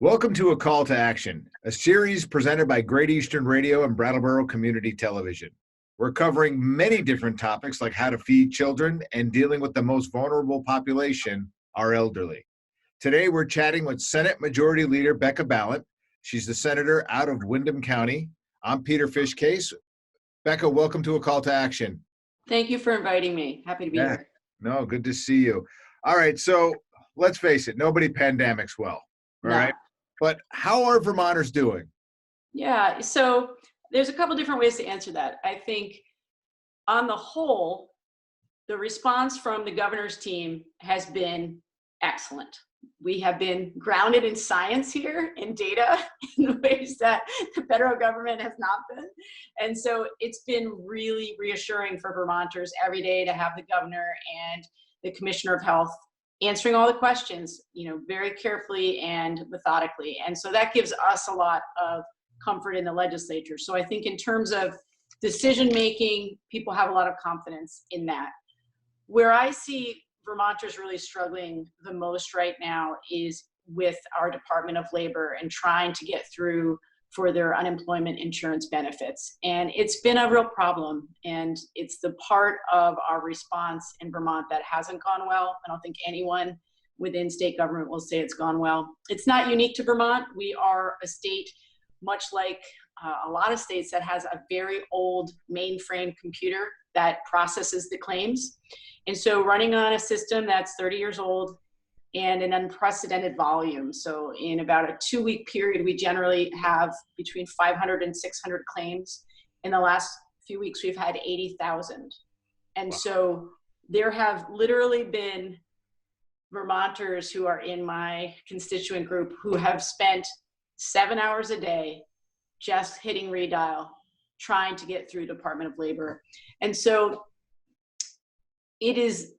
Welcome to A Call to Action, a series presented by Great Eastern Radio and Brattleboro Community Television. We're covering many different topics like how to feed children and dealing with the most vulnerable population, our elderly. Today, we're chatting with Senate Majority Leader Becca Balint. She's the senator out of Windham County. I'm Peter Fishcase. Becca, welcome to A Call to Action. Thank you for inviting me. Happy to be here. No, good to see you. All right, so let's face it, nobody pandemics well, all right? But how are Vermonters doing? Yeah, so there's a couple different ways to answer that. I think on the whole, the response from the governor's team has been excellent. We have been grounded in science here, in data, in ways that the federal government has not been. And so it's been really reassuring for Vermonters every day to have the governor and the commissioner of health answering all the questions, very carefully and methodically. And so that gives us a lot of comfort in the legislature. So I think in terms of decision-making, people have a lot of confidence in that. Where I see Vermonters really struggling the most right now is with our Department of Labor and trying to get through for their unemployment insurance benefits. And it's been a real problem. And it's the part of our response in Vermont that hasn't gone well. I don't think anyone within state government will say it's gone well. It's not unique to Vermont. We are a state, much like a lot of states, that has a very old mainframe computer that processes the claims. And so running on a system that's 30 years old and an unprecedented volume. So in about a 2-week period, we generally have between 500 and 600 claims. In the last few weeks, we've had 80,000. And so there have literally been Vermonters who are in my constituent group who have spent 7 hours a day just hitting redial, trying to get through Department of Labor. And so it is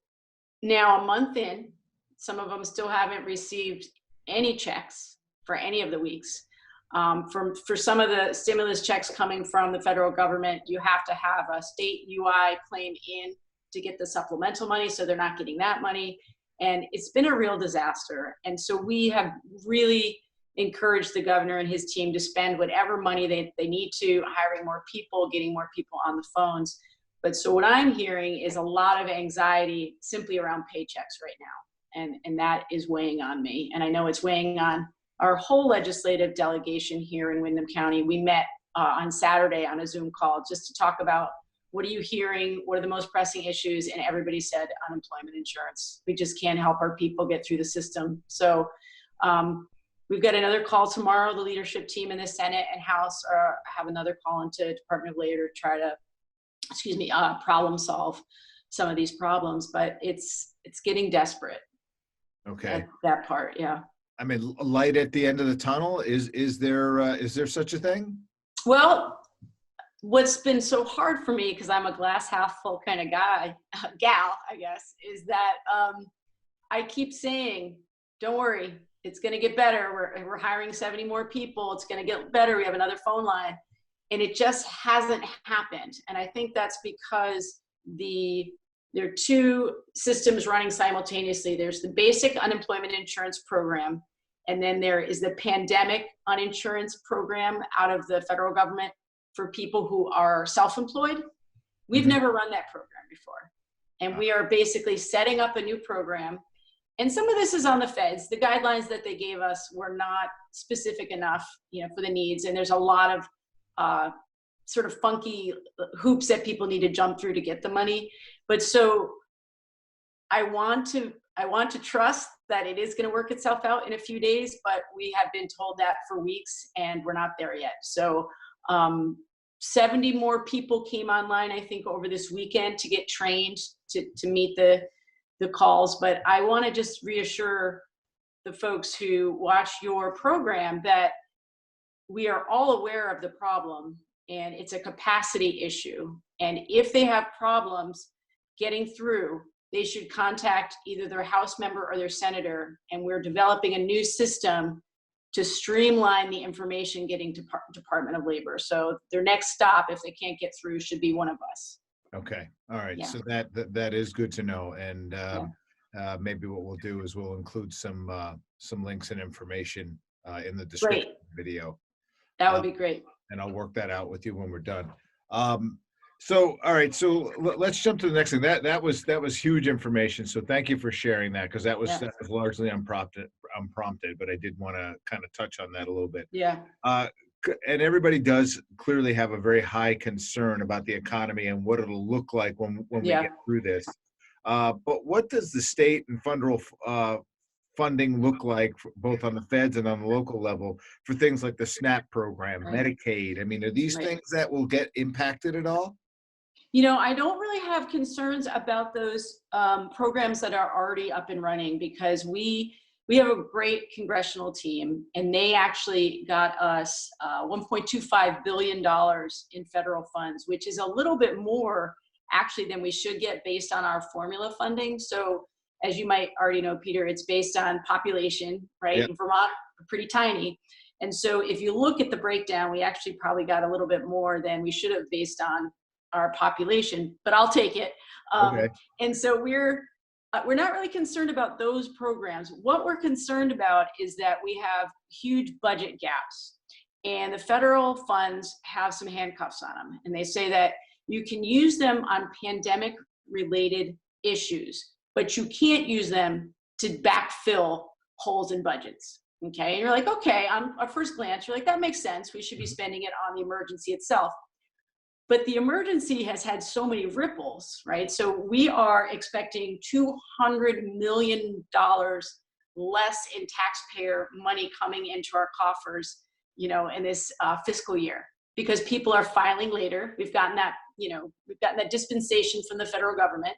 now a month in. Some of them still haven't received any checks for any of the weeks. For some of the stimulus checks coming from the federal government, you have to have a state UI claim in to get the supplemental money, so they're not getting that money. And it's been a real disaster. And so we have really encouraged the governor and his team to spend whatever money they need to, hiring more people, getting more people on the phones. But so what I'm hearing is a lot of anxiety simply around paychecks right now. And that is weighing on me. And I know it's weighing on our whole legislative delegation here in Windham County. We met on Saturday on a Zoom call just to talk about what are you hearing, what are the most pressing issues, and everybody said unemployment insurance. We just can't help our people get through the system. So we've got another call tomorrow. The leadership team in the Senate and House have another call into Department of Labor to try to, problem solve some of these problems. But it's getting desperate. Okay. That part, yeah. I mean, light at the end of the tunnel. Is there such a thing? Well, what's been so hard for me, because I'm a glass half full kind of gal, I guess, is that I keep saying, don't worry, it's going to get better. We're hiring 70 more people. It's going to get better. We have another phone line. And it just hasn't happened. And I think that's because there are two systems running simultaneously. There's the basic unemployment insurance program, and then there is the pandemic uninsurance program out of the federal government for people who are self-employed. We've never run that program before. And we are basically setting up a new program. And some of this is on the feds. The guidelines that they gave us were not specific enough, for the needs. And there's a lot of sort of funky hoops that people need to jump through to get the money. But so I want to trust that it is going to work itself out in a few days, but we have been told that for weeks and we're not there yet. So 70 more people came online, I think, over this weekend to get trained to meet the calls. But I want to just reassure the folks who watch your program that we are all aware of the problem, and it's a capacity issue. And if they have problems getting through, they should contact either their House member or their senator. And we're developing a new system to streamline the information getting to Department of Labor. So their next stop, if they can't get through, should be one of us. Okay. All right. Yeah. So that is good to know. And maybe what we'll do is we'll include some links and information in the description Great. of the video. That would be great. And I'll work that out with you when we're done. So, all right. So let's jump to the next thing. That was huge information. So thank you for sharing that, because that was largely unprompted, but I did want to kind of touch on that a little bit. Yeah. And everybody does clearly have a very high concern about the economy and what it'll look like when we get through this. But what does the state and federal funding look like, both on the feds and on the local level, for things like the SNAP program, Medicaid? I mean, are these things that will get impacted at all? You know, I don't really have concerns about those programs that are already up and running, because we have a great congressional team, and they actually got us $1.25 billion in federal funds, which is a little bit more actually than we should get based on our formula funding. So as you might already know, Peter, it's based on population, right? Yep. In Vermont, we're pretty tiny. And so if you look at the breakdown, we actually probably got a little bit more than we should have based on our population, but I'll take it. Okay. And so we're not really concerned about those programs. What we're concerned about is that we have huge budget gaps, and the federal funds have some handcuffs on them. And they say that you can use them on pandemic related issues, but you can't use them to backfill holes in budgets. Okay. And you're like, okay, on a first glance, you're like, that makes sense. We should be spending it on the emergency itself. But the emergency has had so many ripples, right? So we are expecting $200 million less in taxpayer money coming into our coffers, you know, in this fiscal year, because people are filing later. We've gotten that, you know, we've gotten that dispensation from the federal government.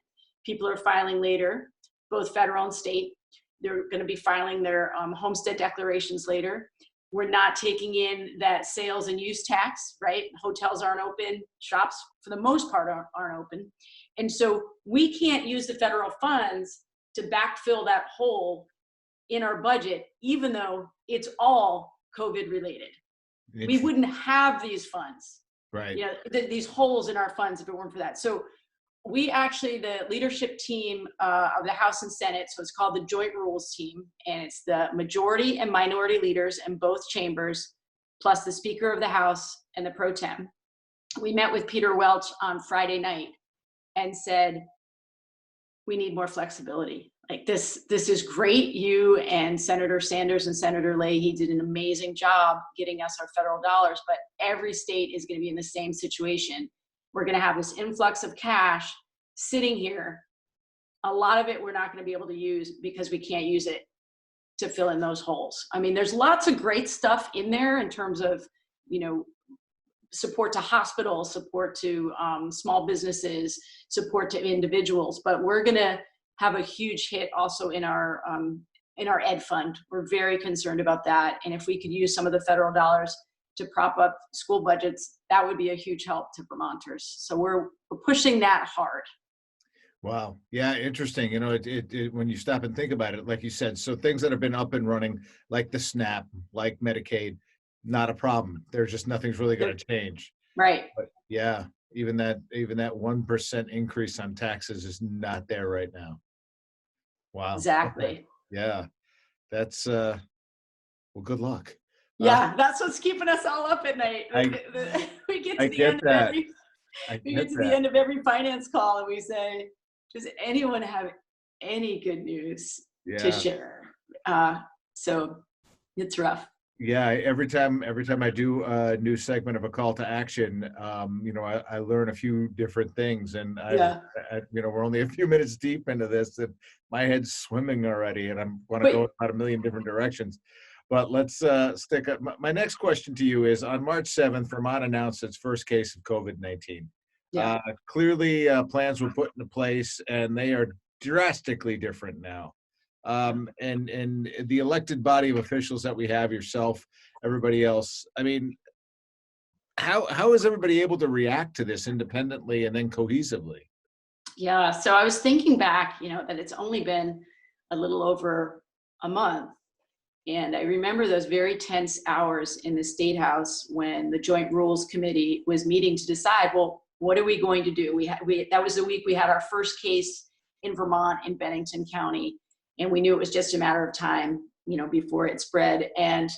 People are filing later, both federal and state. They're going to be filing their homestead declarations later. We're not taking in that sales and use tax, right? Hotels aren't open, shops for the most part aren't open. And so we can't use the federal funds to backfill that hole in our budget, even though it's all COVID related. We wouldn't have these funds, right? You know, these holes in our funds if it weren't for that. So we actually, the leadership team of the House and Senate, so it's called the Joint Rules Team, and it's the majority and minority leaders in both chambers, plus the Speaker of the House and the Pro Tem. We met with Peter Welch on Friday night and said, we need more flexibility. Like this is great. You and Senator Sanders and Senator Leahy did an amazing job getting us our federal dollars, but every state is going to be in the same situation. We're going to have this influx of cash sitting here. A lot of it we're not going to be able to use because we can't use it to fill in those holes. I mean, there's lots of great stuff in there in terms of, you know, support to hospitals, support to small businesses, support to individuals, but we're going to have a huge hit also in our ed fund. We're very concerned about that. And if we could use some of the federal dollars to prop up school budgets, that would be a huge help to Vermonters. So we're pushing that hard. Wow. Yeah. Interesting. You know, it when you stop and think about it, like you said, so things that have been up and running, like the SNAP, like Medicaid, not a problem. There's just nothing's really going to change. Right. But yeah, even that 1% increase on taxes is not there right now. Wow. Exactly. Okay. Yeah. That's well, good luck. Yeah, that's what's keeping us all up at night. We get to the end of every finance call and we say, does anyone have any good news to share? So it's rough. Yeah, every time I do a new segment of a call to action, you know, I learn a few different things, and I, you know, we're only a few minutes deep into this, and my head's swimming already, and I want to go about a million different directions. But let's stick up. My next question to you is: on March 7th, Vermont announced its first case of COVID-19. Yeah. Clearly, plans were put into place, and they are drastically different now. And the elected body of officials that we have, yourself, everybody else, I mean, how is everybody able to react to this independently and then cohesively? Yeah, so I was thinking back, you know, that it's only been a little over a month. And I remember those very tense hours in the State House when the Joint Rules Committee was meeting to decide, well, what are we going to do? That was the week we had our first case in Vermont in Bennington County. And we knew it was just a matter of time, you know, before it spread. And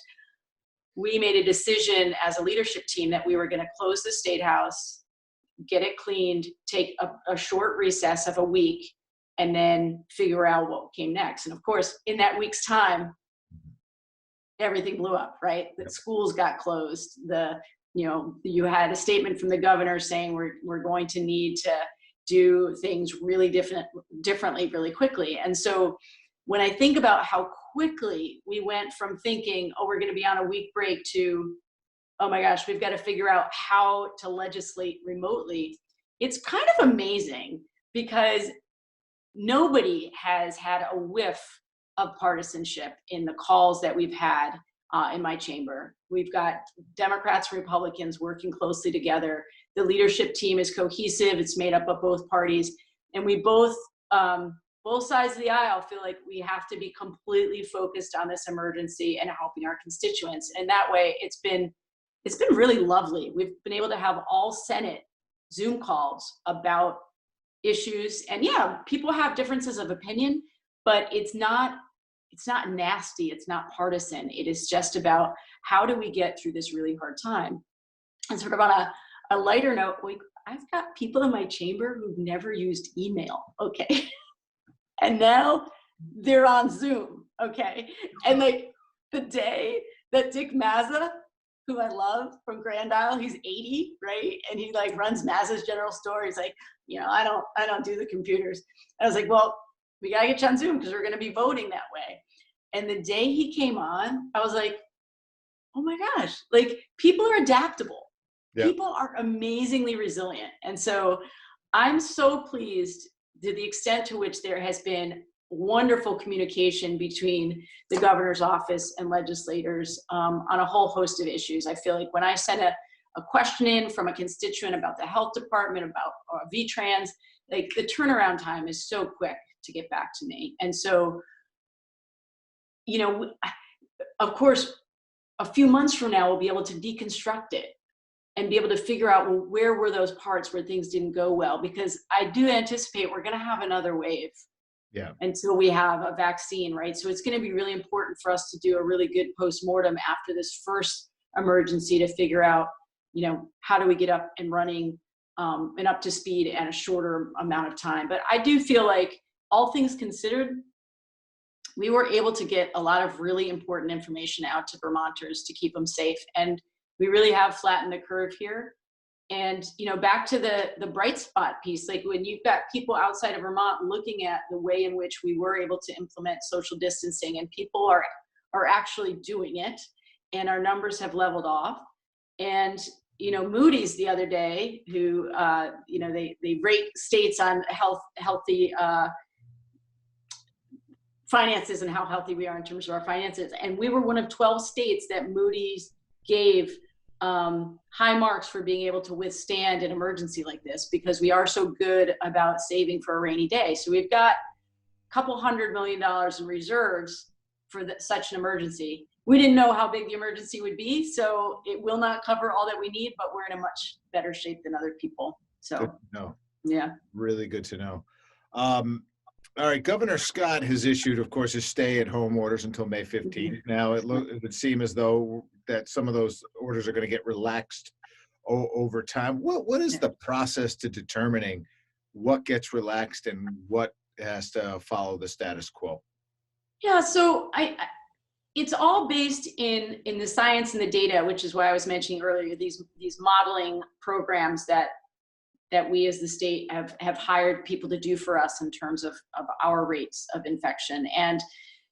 we made a decision as a leadership team that we were going to close the State House, get it cleaned, take a short recess of a week, and then figure out what came next. And of course, in that week's time, everything blew up, right? The schools got closed. You had a statement from the governor saying we're going to need to do things really differently really quickly. And so when I think about how quickly we went from thinking, oh, we're going to be on a week break, to, oh my gosh, we've got to figure out how to legislate remotely, it's kind of amazing, because nobody has had a whiff of partisanship in the calls that we've had in my chamber. We've got Democrats and Republicans working closely together. The leadership team is cohesive. It's made up of both parties. And we both sides of the aisle feel like we have to be completely focused on this emergency and helping our constituents. And that way, it's been really lovely. We've been able to have all Senate Zoom calls about issues. And yeah, people have differences of opinion, but it's not nasty. It's not partisan. It is just about how do we get through this really hard time. And sort of on a lighter note, I've got people in my chamber who've never used email. Okay. And now they're on Zoom. Okay. And like the day that Dick Mazza, who I love from Grand Isle, he's 80, right? And he like runs Mazza's General Store. He's like, I don't do the computers. I was like, well, we gotta get you on Zoom because we're gonna be voting that way. And the day he came on, I was like, oh my gosh, like people are adaptable. Yeah. People are amazingly resilient. And so I'm so pleased to the extent to which there has been wonderful communication between the governor's office and legislators on a whole host of issues. I feel like when I sent a question in from a constituent about the health department, about V-Trans, like the turnaround time is so quick to get back to me. And so, of course, a few months from now, we'll be able to deconstruct it and be able to figure out, well, where were those parts where things didn't go well? Because I do anticipate we're going to have another wave until we have a vaccine, right? So it's going to be really important for us to do a really good postmortem after this first emergency to figure out, how do we get up and running and up to speed in a shorter amount of time. But I do feel like, all things considered, we were able to get a lot of really important information out to Vermonters to keep them safe. And we really have flattened the curve here. And, back to the bright spot piece, like when you've got people outside of Vermont looking at the way in which we were able to implement social distancing, and people are actually doing it, and our numbers have leveled off. And, Moody's the other day, who, they rate states on healthy finances and how healthy we are in terms of our finances. And we were one of 12 states that Moody's gave high marks for being able to withstand an emergency like this, because we are so good about saving for a rainy day. So we've got a couple $100 million in reserves for such an emergency. We didn't know how big the emergency would be, so it will not cover all that we need, but we're in a much better shape than other people. So, good to know. Yeah. Really good to know. All right, Governor Scott has issued, of course, his stay-at-home orders until May 15th. Mm-hmm. Now, it would seem as though that some of those orders are going to get relaxed over time. What is the process to determining what gets relaxed and what has to follow the status quo? Yeah, so it's all based in the science and the data, which is why I was mentioning earlier these modeling programs that we as the state have hired people to do for us in terms of our rates of infection. And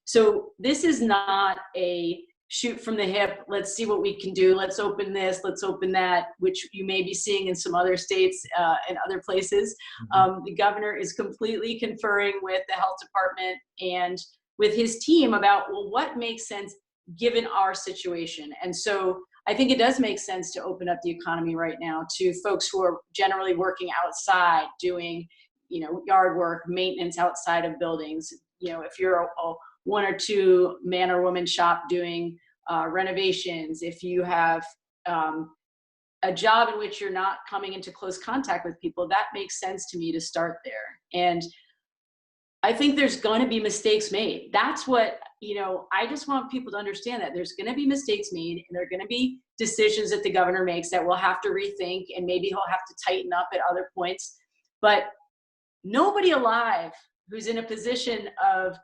so this is not a shoot from the hip, let's see what we can do, let's open this, let's open that, which you may be seeing in some other states and other places. Mm-hmm. The governor is completely conferring with the health department and with his team about, well, what makes sense given our situation. And so I think it does make sense to open up the economy right now to folks who are generally working outside, doing, yard work, maintenance outside of buildings. If you're a one or two man or woman shop doing renovations, if you have a job in which you're not coming into close contact with people, that makes sense to me to start there. And I think there's going to be mistakes made. That's what, I just want people to understand that there's going to be mistakes made, and there are going to be decisions that the governor makes that we'll have to rethink, and maybe he'll have to tighten up at other points. But nobody alive who's in a position of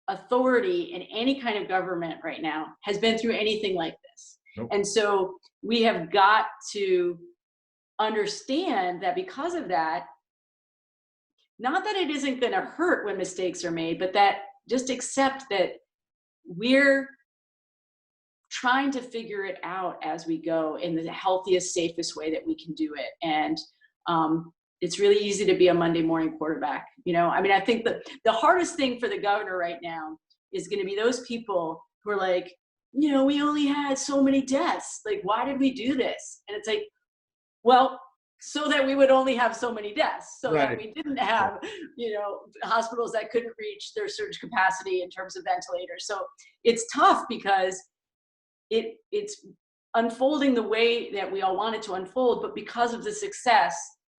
authority in any kind of government right now has been through anything like this. Nope. And so we have got to understand that because of that, not that it isn't going to hurt when mistakes are made, but that just accept that we're trying to figure it out as we go in the healthiest, safest way that we can do it. And it's really easy to be a Monday morning quarterback. I think the hardest thing for the governor right now is going to be those people who are like, we only had so many deaths. Like, why did we do this? And it's like, well, so that we would only have so many deaths, so Right. that we didn't have, hospitals that couldn't reach their surge capacity in terms of ventilators. So it's tough because it's unfolding the way that we all want it to unfold, but because of the success,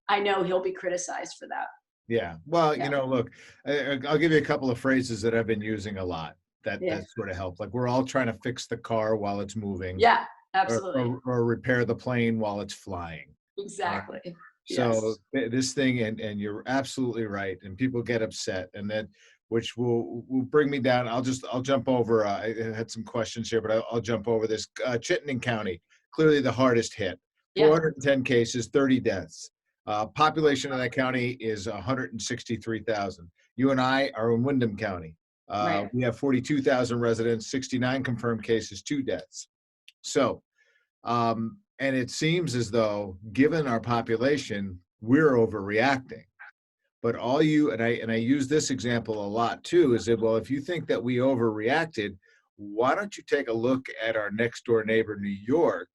I know he'll be criticized for that. Yeah. Well, Yeah. Look, I'll give you a couple of phrases that I've been using a lot that sort of help. Like, we're all trying to fix the car while it's moving. Yeah, absolutely. Or repair the plane while it's flying. Exactly. So this thing, and you're absolutely right. And people get upset, and that, which will bring me down. I'll jump over. I had some questions here, but I'll jump over this. Chittenden County, clearly the hardest hit. 410 cases, 30 deaths. Population of that county is 163,000. You and I are in Windham County. Right. We have 42,000 residents, 69 confirmed cases, 2 deaths. So, and it seems as though, given our population, we're overreacting. But I use this example a lot too, is that, well, if you think that we overreacted, why don't you take a look at our next door neighbor, New York,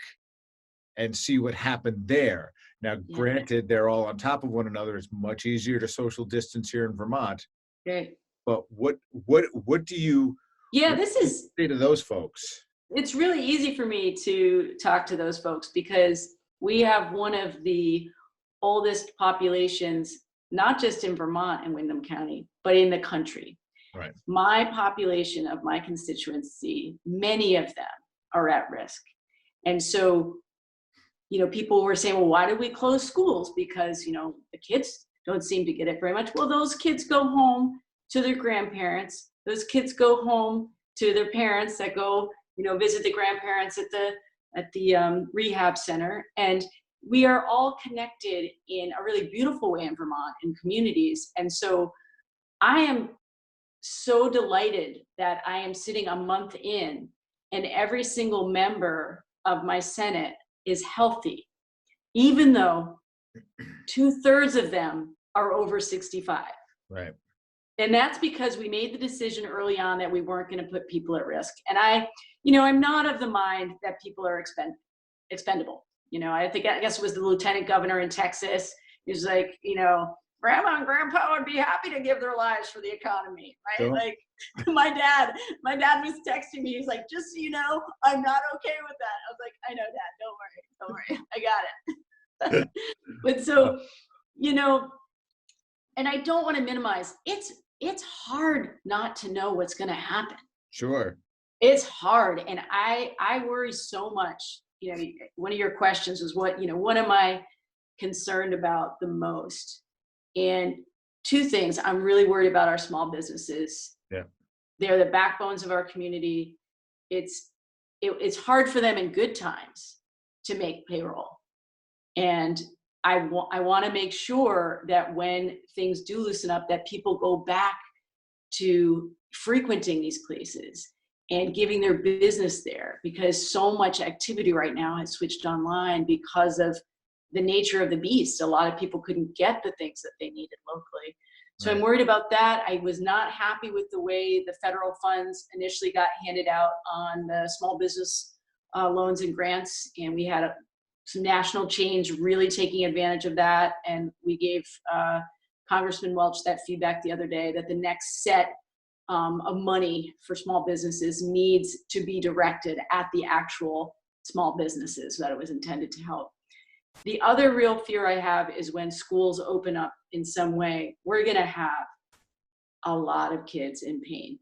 and see what happened there? Now, granted, they're all on top of one another. It's much easier to social distance here in Vermont. Right. But what do you say to those folks? It's really easy for me to talk to those folks because we have one of the oldest populations, not just in Vermont and Windham County, but in the country. Right. My population of my constituency, many of them are at risk. And so, people were saying, well, why did we close schools? Because, the kids don't seem to get it very much. Well, those kids go home to their grandparents. Those kids go home to their parents that go, visit the grandparents at the rehab center. And we are all connected in a really beautiful way in Vermont, in communities. And so I am so delighted that I am sitting a month in, and every single member of my Senate is healthy, even though 2/3 of them are over 65. Right. And that's because we made the decision early on that we weren't going to put people at risk. And I'm not of the mind that people are expendable. I guess it was the lieutenant governor in Texas. He was like, grandma and grandpa would be happy to give their lives for the economy, right? Sure. Like my dad was texting me. He's like, just so you know, I'm not okay with that. I was like, I know, Dad, don't worry. I got it. But so, and I don't want to minimize, it's hard not to know what's going to happen. Sure. It's hard. And I worry so much. One of your questions was what am I concerned about the most? And 2 things. I'm really worried about our small businesses. Yeah. They're the backbones of our community. It's hard for them in good times to make payroll. And I want to make sure that when things do loosen up, that people go back to frequenting these places and giving their business there, because so much activity right now has switched online because of the nature of the beast. A lot of people couldn't get the things that they needed locally. So Right. I'm worried about that. I was not happy with the way the federal funds initially got handed out on the small business loans and grants. And we had some national change really taking advantage of that. And we gave Congressman Welch that feedback the other day that the next set of money for small businesses needs to be directed at the actual small businesses that it was intended to help. The other real fear I have is when schools open up in some way, we're going to have a lot of kids in pain.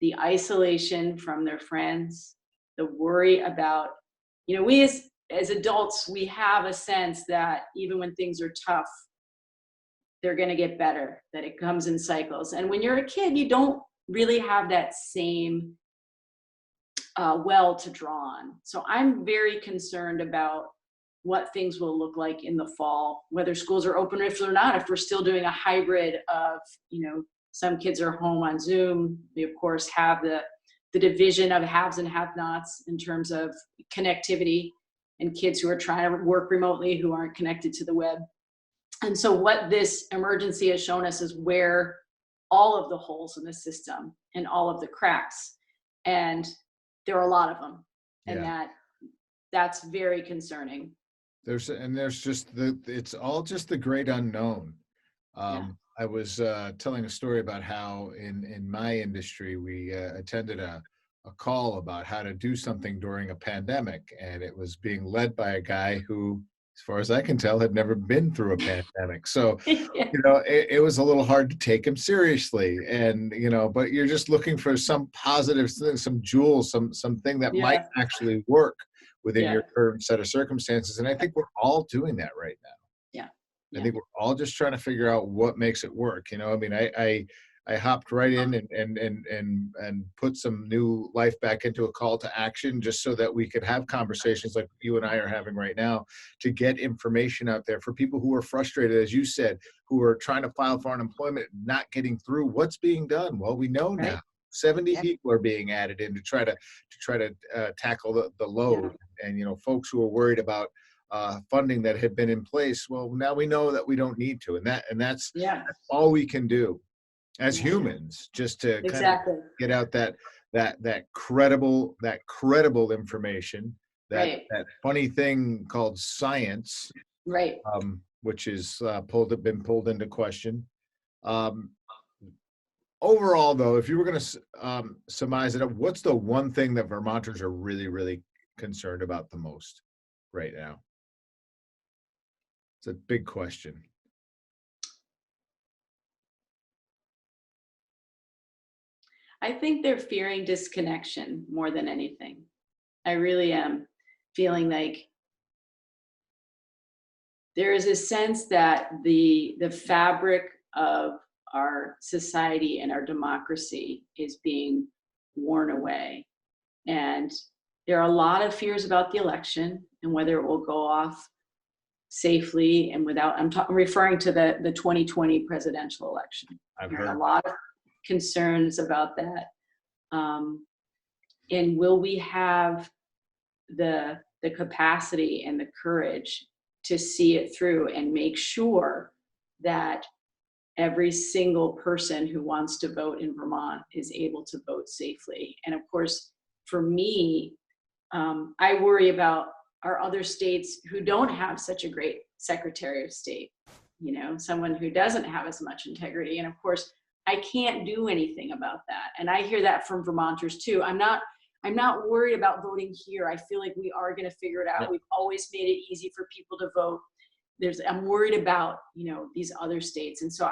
The isolation from their friends, the worry about, we as adults, we have a sense that even when things are tough, they're going to get better, that it comes in cycles. And when you're a kid, you don't really have that same well to draw on. So I'm very concerned about what things will look like in the fall, whether schools are open or not, if we're still doing a hybrid of, some kids are home on Zoom. We, of course, have the division of haves and have-nots in terms of connectivity and kids who are trying to work remotely who aren't connected to the web. And so what this emergency has shown us is where all of the holes in the system and all of the cracks. And there are a lot of them. And that's very concerning. It's all just the great unknown. I was telling a story about how in my industry, we attended a call about how to do something during a pandemic. And it was being led by a guy who, as far as I can tell, had never been through a pandemic. So, it was a little hard to take him seriously. And, but you're just looking for some positive thing, some jewels, something that might actually work within your current set of circumstances. And I think we're all doing that right now. I think we're all just trying to figure out what makes it work. I hopped right in and put some new life back into a call to action just so that we could have conversations like you and I are having right now to get information out there for people who are frustrated, as you said, who are trying to file for unemployment, not getting through. What's being done? Well, we know now 70 people are being added in to try to tackle the load. And, folks who are worried about funding that had been in place. Well, now we know that we don't need to, and that's all we can do as humans, just to kind of get out that credible information, that funny thing called science, which is been pulled into question. Overall, though, if you were going to surmise it up, what's the one thing that Vermonters are really, really concerned about the most right now? It's a big question. I think they're fearing disconnection more than anything. I really am feeling like there is a sense that the fabric of our society and our democracy is being worn away. And there are a lot of fears about the election and whether it will go off safely and without, I'm referring to the 2020 presidential election. I've There are heard a lot of concerns about that. And will we have the capacity and the courage to see it through and make sure that every single person who wants to vote in Vermont is able to vote safely? And of course, for me, I worry about our other states who don't have such a great Secretary of State, someone who doesn't have as much integrity. And of course, I can't do anything about that. And I hear that from Vermonters too. I'm not worried about voting here. I feel like we are going to figure it out. We've always made it easy for people to vote. I'm worried about, these other states. And so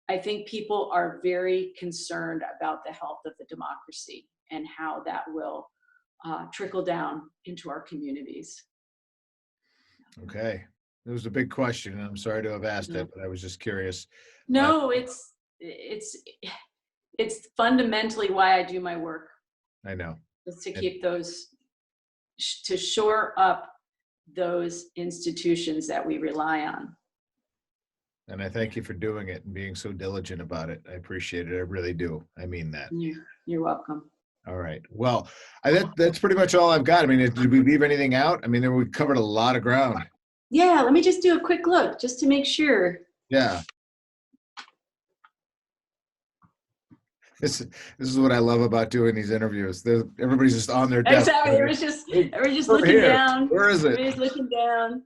I think people are very concerned about the health of the democracy and how that will trickle down into our communities. Okay. It was a big question, and I'm sorry to have asked it, but I was just curious. No, it's fundamentally why I do my work. I know. Is to keep to shore up those institutions that we rely on. And I thank you for doing it and being so diligent about it. I appreciate it. I really do. I mean that. You're welcome. All right. Well, that's pretty much all I've got. I mean, did we leave anything out? I mean, we covered a lot of ground. Yeah, let me just do a quick look just to make sure. Yeah. This is what I love about doing these interviews. Everybody's just on their desk. Exactly. Everybody's just looking down. Where is it? Everybody's looking down.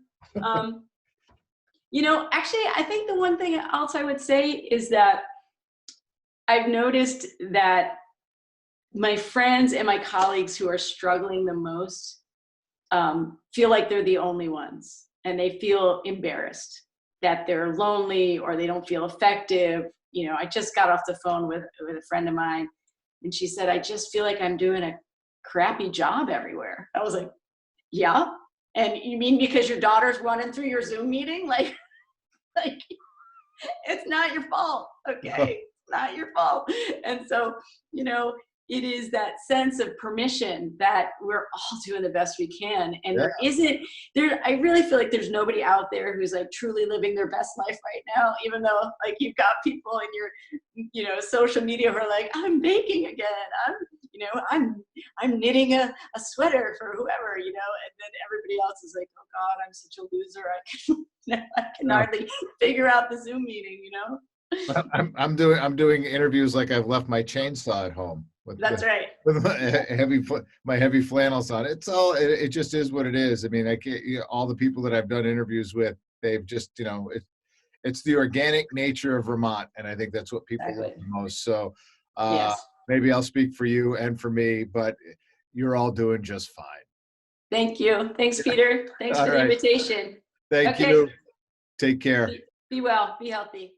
Actually, I think the one thing else I would say is that I've noticed that my friends and my colleagues who are struggling the most feel like they're the only ones, and they feel embarrassed. that they're lonely or they don't feel effective. You know, I just got off the phone with a friend of mine, and she said, I just feel like I'm doing a crappy job everywhere. I was like, yeah. And you mean because your daughter's running through your Zoom meeting? Like it's not your fault. Okay. It's not your fault. And so, you know, it is that sense of permission that we're all doing the best we can. And I really feel like there's nobody out there who's like truly living their best life right now, even though like you've got people in your, you know, social media who are like, I'm baking again. I'm knitting a sweater for whoever, you know, and then everybody else is like, oh God, I'm such a loser. I can hardly figure out the Zoom meeting, you know? I'm doing interviews like I've left my chainsaw at home. That's right. With my heavy flannels on. It just is what it is. I mean, I can't, you know, all the people that I've done interviews with, they've just, you know, it's the organic nature of Vermont, and I think that's what people love the most. So Yes. maybe I'll speak for you and for me, but you're all doing just fine. Thank you. Thanks, Peter. Thanks for the invitation. Thank you. Take care. Be well. Be healthy.